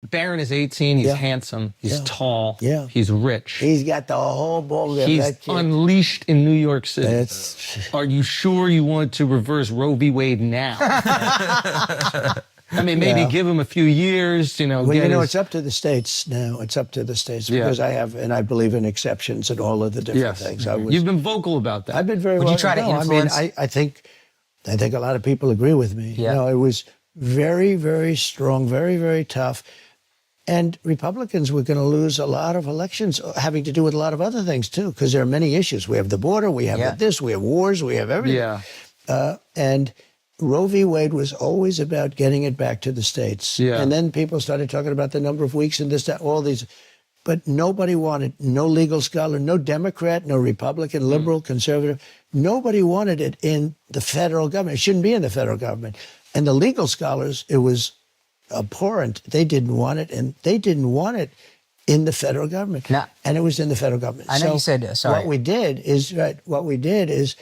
Barron is 18. He's handsome. He's tall. Yeah. He's rich. He's got the whole ball game. He's unleashed in New York City. Are you sure you want to reverse Roe v. Wade now? I mean, maybe give him a few years, Well, it's up to the states now. It's up to the states because I believe in exceptions and all of the different things. You've been vocal about that. I've been very. Would you try to influence? I mean, I think a lot of people agree with me. Yeah. It was very, very strong, very, very tough. And Republicans were going to lose a lot of elections having to do with a lot of other things, too, because there are many issues. We have the border, we have this, we have wars, we have everything. Yeah. And Roe v. Wade was always about getting it back to the states. Yeah. And then people started talking about the number of weeks and this, that, all these. But nobody wanted, no legal scholar, no Democrat, no Republican, liberal, conservative. Nobody wanted it in the federal government. It shouldn't be in the federal government. And the legal scholars, it was abhorrent. They didn't want it, and they didn't want it in the federal government. No. And it was in the federal government. I know you said, sorry. What we did is,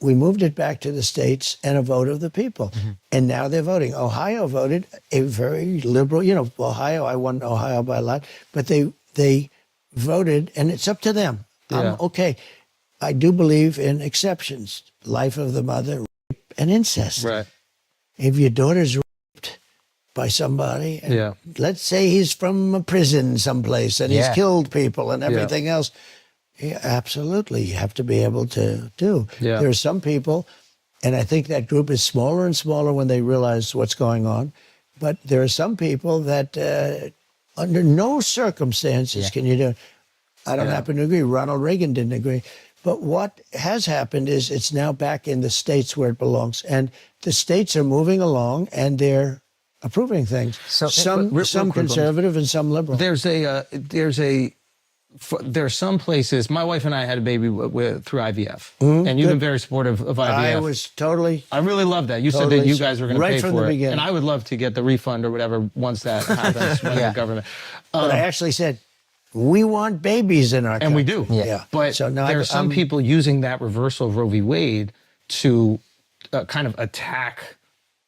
we moved it back to the states and a vote of the people. And now they're voting. Ohio voted a very liberal, Ohio, I won Ohio by a lot, but they voted, and it's up to them. Yeah. Okay, I do believe in exceptions. Life of the mother, rape, and incest. Right. If your daughter's raped by somebody, and let's say he's from a prison someplace and he's killed people and everything else, absolutely, you have to be able to do. Yeah. There are some people, and I think that group is smaller and smaller when they realize what's going on, but there are some people that under no circumstances can you do it. I don't happen to agree. Ronald Reagan didn't agree. But what has happened is it's now back in the states where it belongs. And the states are moving along and they're approving things. So, some conservative and some liberal. There are some places. My wife and I had a baby through IVF, and you've been very supportive of IVF. I was totally. I really love that. You said that you guys were going to pay from for the it, beginning. and I would love to get the refund or whatever once that happens from the government. But I actually said, we want babies in our country. And we do. Yeah. But so now there are some people using that reversal of Roe v. Wade to kind of attack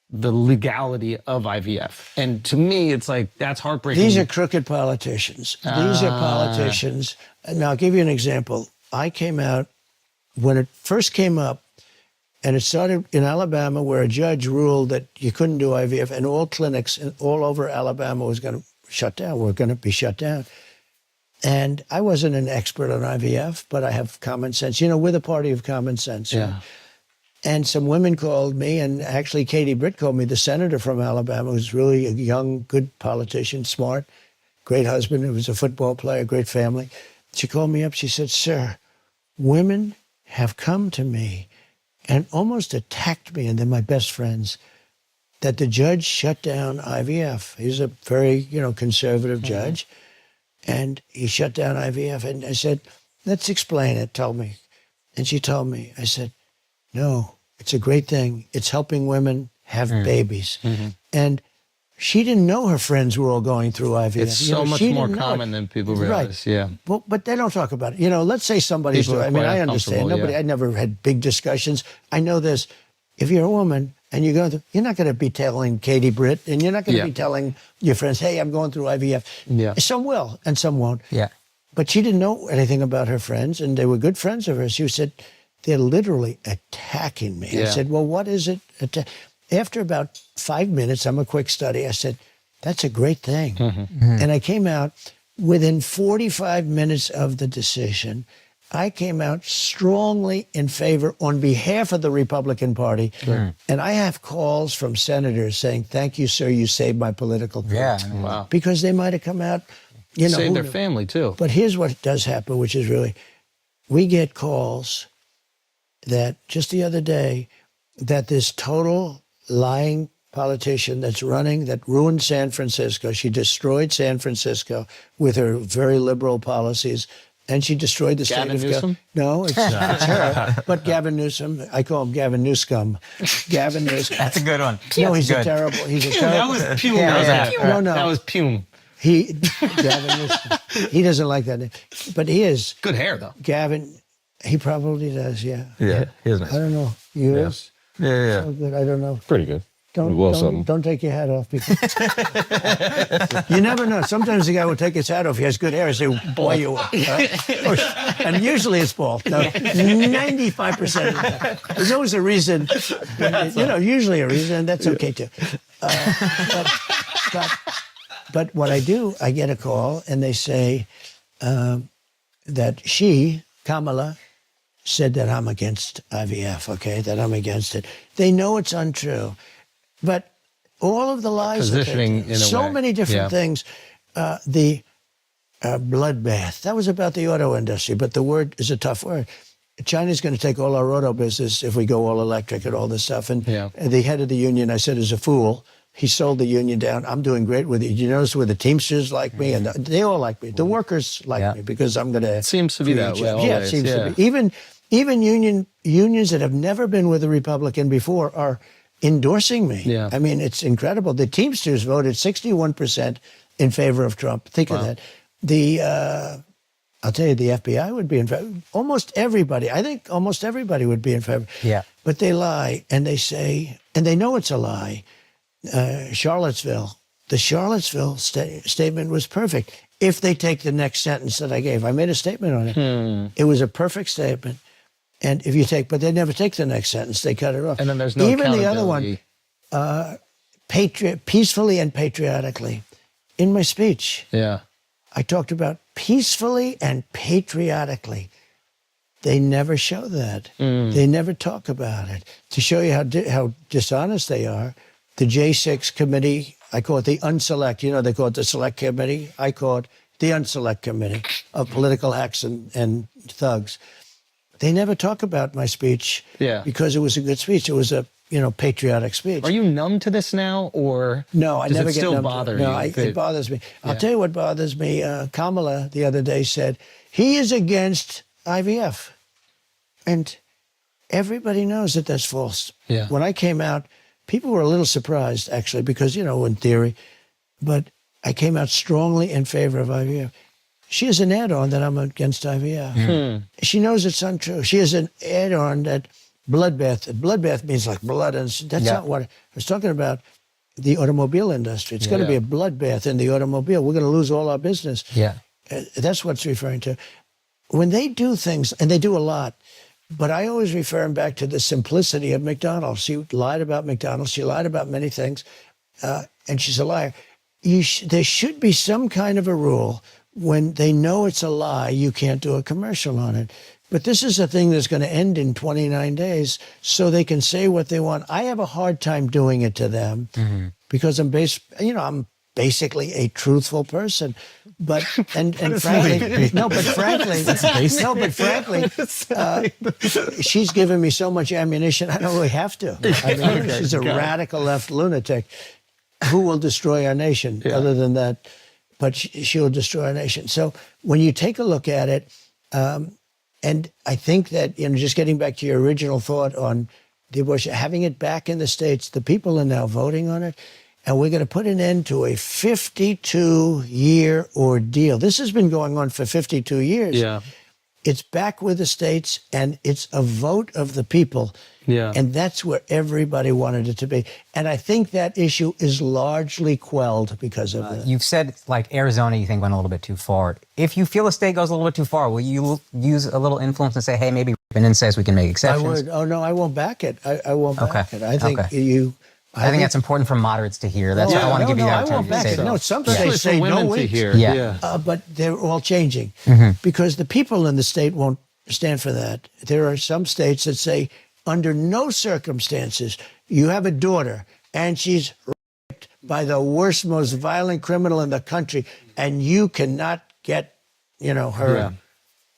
the legality of IVF. And to me, it's like, that's heartbreaking. These are crooked politicians. These are politicians. Now, I'll give you an example. I came out, when it first came up, and it started in Alabama where a judge ruled that you couldn't do IVF, and all clinics all over Alabama was going to shut down, were going to be shut down. And I wasn't an expert on IVF, but I have common sense. We're the party of common sense. Yeah. And some women called me, and actually Katie Britt called me, the senator from Alabama, who's really a young, good politician, smart, great husband, who was a football player, great family. She called me up, she said, "Sir, women have come to me and almost attacked me, and they're my best friends, that the judge shut down IVF." He's a very, conservative judge. And he shut down IVF. And I said, "Let's explain it, tell me." And she told me. I said, "No, it's a great thing. It's helping women have babies." And she didn't know her friends were all going through IVF. It's so much more common than people realize. Right. Yeah. But they don't talk about it. Let's say somebody's doing it. I mean, I understand. I never had big discussions. I know this. If you're a woman and you're going through, you're not going to be telling Katie Britt, and you're not going to be telling your friends, "Hey, I'm going through IVF." Yeah. Some will, and some won't. Yeah. But she didn't know anything about her friends, and they were good friends of hers. She said, "They're literally attacking me." Yeah. I said, "Well, what is it?" After about 5 minutes, I'm a quick study, I said, "That's a great thing." And I came out within 45 minutes of the decision. I came out strongly in favor on behalf of the Republican Party. And I have calls from senators saying, "Thank you, sir, you saved my political career." Yeah. Wow. Because they might have come out, Save their family, too. But here's what does happen, which is really, we get calls that just the other day, that this total lying politician that's running, that ruined San Francisco, she destroyed San Francisco with her very liberal policies, and she destroyed the Gavin state of Newsom? No, it's her. But Gavin Newsom, I call him Gavin Newscum. Gavin Newsom. That's a good one. No, he's good. a terrible. He's a That terrible. was Pume. Yeah. No, no. That was Pume. Gavin Newsom. He doesn't like that name, but he is. Good hair, though. Gavin, he probably does. Yeah. Yeah, he is nice. I don't know. You is? Yeah. So good. I don't know. Pretty good. don't take your hat off. Because you never know. Sometimes the guy will take his hat off. He has good hair. I say, boy, you are. Right? And usually it's bald. No, 95% of the time. There's always a reason. Usually a reason, and that's okay too. But what I do, I get a call, and they say that Kamala, said that I'm against IVF, okay, that I'm against it. They know it's untrue. But all of the lies, positioning in a so way. many different things. The bloodbath, that was about the auto industry, but the word is a tough word. China's going to take all our auto business if we go all electric and all this stuff. And the head of the union, I said, is a fool. He sold the union down. I'm doing great with it. You notice where the Teamsters like me, and they all like me. The workers like me because I'm going to. It seems to be that way. Always. Yeah, it seems to be. Even unions that have never been with a Republican before are endorsing me. Yeah. I mean, it's incredible. The Teamsters voted 61% in favor of Trump. Think of that. I'll tell you, the FBI would be in favor. Almost everybody. I think almost everybody would be in favor. Yeah. But they lie, and they say, and they know it's a lie. Charlottesville. The Charlottesville statement was perfect. If they take the next sentence that I gave, I made a statement on it. It was a perfect statement. And if you take, but they never take the next sentence. They cut it off. And then there's no even the other one, peacefully and patriotically. In my speech, I talked about peacefully and patriotically. They never show that. They never talk about it. To show you how dishonest they are, the J6 committee, I call it the unselect. You know, they call it the select committee. I call it the unselect committee of political hacks and thugs. They never talk about my speech because it was a good speech. It was a patriotic speech. Are you numb to this now, or no? I does never it get still numb bother to it. you? No, it bothers me. I'll tell you what bothers me. Kamala the other day said he is against IVF, and everybody knows that that's false. Yeah. When I came out, people were a little surprised actually because in theory, but I came out strongly in favor of IVF. She has an add-on that I'm against IVF. She knows it's untrue. She has an add-on that bloodbath. Bloodbath means like blood, and that's not what I was talking about. The automobile industry. It's going to be a bloodbath in the automobile. We're going to lose all our business. Yeah, that's what it's referring to. When they do things, and they do a lot, but I always refer them back to the simplicity of McDonald's. She lied about McDonald's. She lied about many things, and she's a liar. There should be some kind of a rule. When they know it's a lie, you can't do a commercial on it. But this is a thing that's going to end in 29 days, so they can say what they want. I have a hard time doing it to them because I'm basically a truthful person. But frankly, she's given me so much ammunition. I don't really have to. I mean, she's a radical left lunatic who will destroy our nation. Other than that. But she'll destroy our nation. So when you take a look at it, and I think that, just getting back to your original thought on the abortion, having it back in the States, the people are now voting on it, and we're going to put an end to a 52-year ordeal. This has been going on for 52 years. Yeah. It's back with the states, and it's a vote of the people. Yeah. And that's where everybody wanted it to be. And I think that issue is largely quelled because of that. You've said, like, Arizona, you think went a little bit too far. If you feel a state goes a little bit too far, will you use a little influence and say, hey, maybe Brennan says we can make exceptions? I would. Oh, no, I won't back it. I won't back it. I think I think that's important for moderates to hear. That's why I want to give you the opportunity to say that. No, some states say no weeks. But they're all changing because the people in the state won't stand for that. There are some states that say, under no circumstances, you have a daughter and she's raped by the worst, most violent criminal in the country, and you cannot get, her.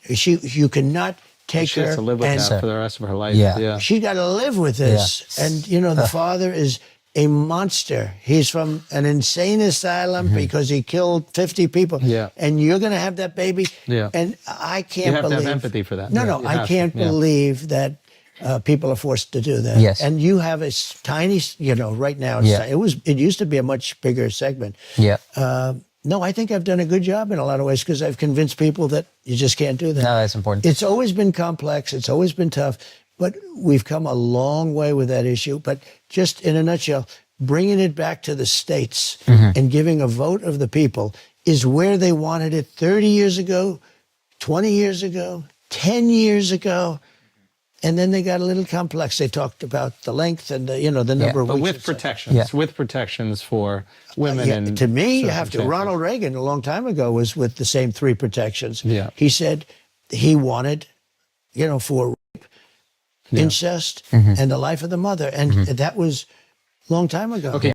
You cannot take her. She has to live with that for the rest of her life. She's got to live with this. And, the father is a monster. He's from an insane asylum because he killed 50 people. And you're going to have that baby? And I can't believe. You have to have empathy for that. No, I can't believe that people are forced to do that. Yes. And you have a tiny, right now, it used to be a much bigger segment. No, I think I've done a good job in a lot of ways because I've convinced people that you just can't do that. No, that's important. It's always been complex. It's always been tough. But we've come a long way with that issue. But just in a nutshell, bringing it back to the states and giving a vote of the people is where they wanted it 30 years ago, 20 years ago, 10 years ago. And then they got a little complex. They talked about the length and the number of But weeks. with protections, with protections for women. And to me, you have to. circumstances. Ronald Reagan, a long time ago, was with the same 3 protections. Yeah. He said he wanted, for rape, incest, and the life of the mother. And that was a long time ago. Okay.